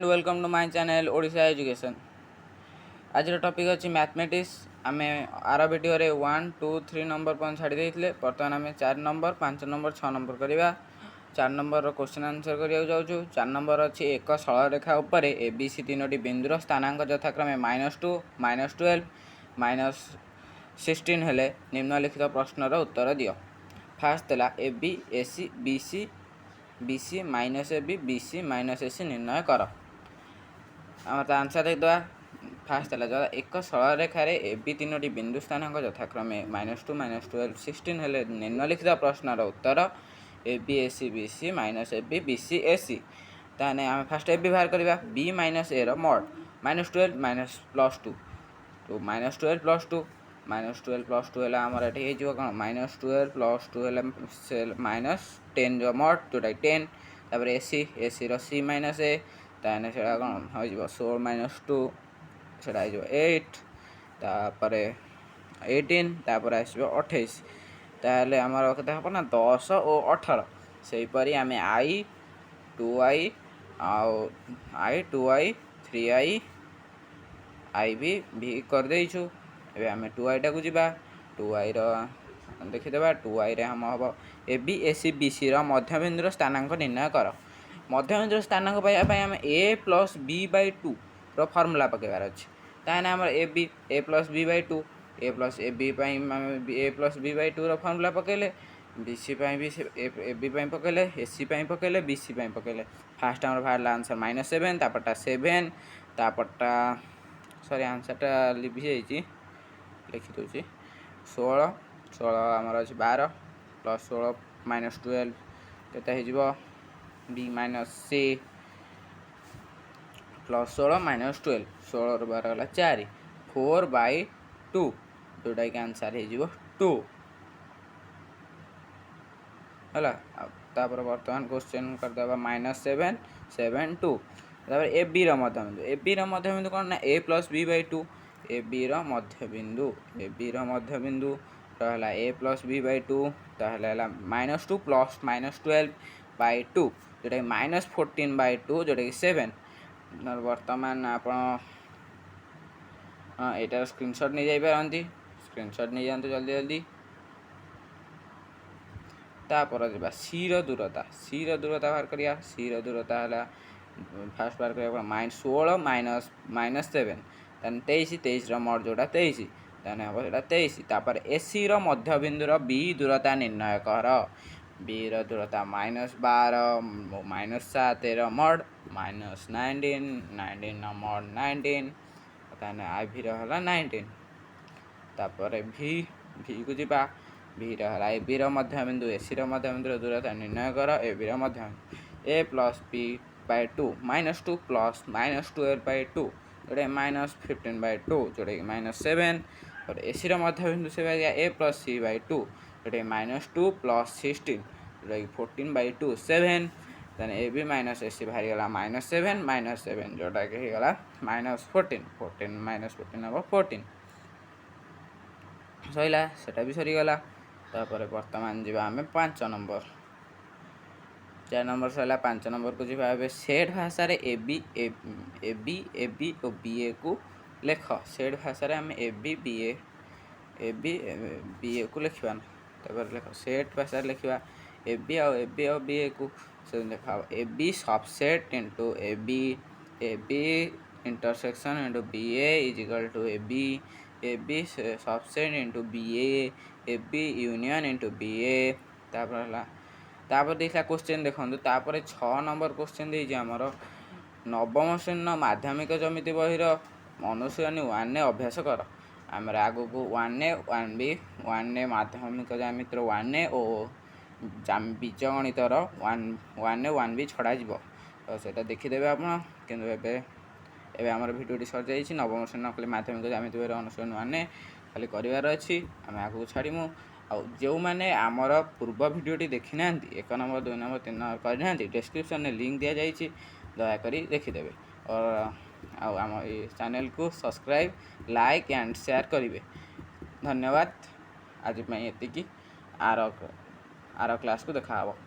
Welcome to my channel Odisha education. आज topic अच्छी mathematics. आम आर वीडियो रे 1 2 3 नंबर पॉइंट छाड़ी देते। बर्तमान आम 4 नंबर 5 नंबर 6 नंबर करवा। 4 नंबर क्वेश्चन आंसर करा जाऊँ। 4 नंबर अच्छी एक सरल रेखा उपर ए बी सी तीनोटी बिंदुर स्थानांक यथाक्रमे -2 -12 -16 हेले निम्नलिखित प्रश्नर उत्तर दियो। फास्ट है A B A C B C B C minus A B B C minus A C निर्णय कर। आम आंसर देखा। फास्ट है जो एक सरल रेखार ए बी तीनोटी बिंदु स्थानांक यथाक्रमे -2 -12 16 हेले निम्नलिखित प्रश्नर उत्तर A B A C B C minus A B B C A C. ताने आम फास्ट ए बी बाहर करवा। बी माइनस ए रड -12 माइनस +2 तो -12 +2 -12 +2 है आमर ये कौन -12 +2 है -10 जो मड जोटा 10 तापर एसी एसी सी माइनस ए ताने से कौन हो 16 -2 से 8 तापर 18 तापर आसो 28 ताहले आमर केते हम ना 10 और 18 सेहीपरि आम आई 2i आई 2i 3i आई भी कर देइछु। एबे आम 2i टाक जा 2i देखीदे 2i हम हम ए बी ए सी बी सी मध्यबिंदुर स्थानांक निर्णय कर। मध्यबिंदुर स्थानांक पाइबा आम A plus B by 2 formula पकेबार अच्छे। ताहले आम A B A plus B by 2 A plus A B A plus B by 2 formula पकेले बी सी भी ए बी पकेले ए सी पकेले बी सी पकेले। फास्ट आम बाहर आंसर -7 तापरटा 7 तापरटा सॉरी आंसरटा लिभि जाइए लिखी दूसरी 16 16 आमर अच्छे 12 प्लस 16 -12 के बी माइनस सी प्लस 16 -12 16 12 गला 4 4/2 जोटा कि आंसर हो 2 है। तापर बर्तमान क्वेश्चन करदे -7 7 2 तापर ए बी मध्यबिंदु ए बी मध्यबिंदु कौन ना A plus B by 2 A B मध्यबिंदु ए बी मध्यबिंदु रहा ए प्लस बी बाय 2 ताहले -2 प्लस -12/2 जोटा -14/2 जोटा कि 7। बर्तमान आप एटार स्क्रीनशॉट नहीं जापारती स्क्रीनशॉट नहीं जातु जल्दी जल्दी। तापर जा सी दूरता बाहर करिया सी दूरता है फास्ट बाहर कर -16 -7 23 23 मड जोटा 23 हम से 23 तापर एसी मध्यबिंदुर बी दूरता निर्णय कर। बी दूरता -12 -7 मड -19 19 मड 19 आई भी रहा 19 तापर भी भी को जी भी रहा ए बी मध्यबिंदु एसी मध्यबिंदुर दूरता निर्णय कर। ए बी मध्यबिंदु A plus B by 2 -2 plus -12/2 जोटा -15/2 जोटा कि -7 और एसी मध्यबिंदु से ए प्लस सी बाय 2 जोटा -2 प्लस 16 जोटा कि 14/2 7 ए बी माइनस एसी बाहरी गला -7 -7 जोटा कि गला -14 14 -14 हम 14 सैला सेटा भी सरीगला। तापर बर्तमान जी आम 5 नंबर 4 नंबर सरला 5 नंबर को जी सेट भाषा ए बी और बी ए को लेख। सेट भाषा आम ए बी बी ए को लिखा लेख सेट भाषा लिखा ए बी और बी ए को लिखा A B subset into A B intersection into B A is equal to A B subset into B A B union into B A तापर देखा क्वेश्चन देखो। तापर 6 नंबर क्वेश्चन देती आमर नवम श्रेणी माध्यमिक जमिति बहिर अनुशीलनी 1 अभ्यास कर। आमर आगु को 1 1 माध्यमिक ज्यामितिर 1 और बीजगणितर 1 भी छड़ा तो सेटा देखीदे आप एवं आम भिडियो सर जाइए। नवम श्रेणी खाली माध्यमिक ज्यामिति बहिर अनुशीलनी 1 खाली करार अच्छी आम आगे छाड़ू। जो मैंने आमर पूर्व भिडियोटी देखी ना 1 नंबर 2 नंबर 3 नंबर करना डिस्क्रिप्शन में लिंक दि जाइए दयाकोरी देखीदे और आम चैनल को सब्सक्राइब लाइक एंड शेयर करेंगे। धन्यवाद। आज ये आर क्लास को देखा।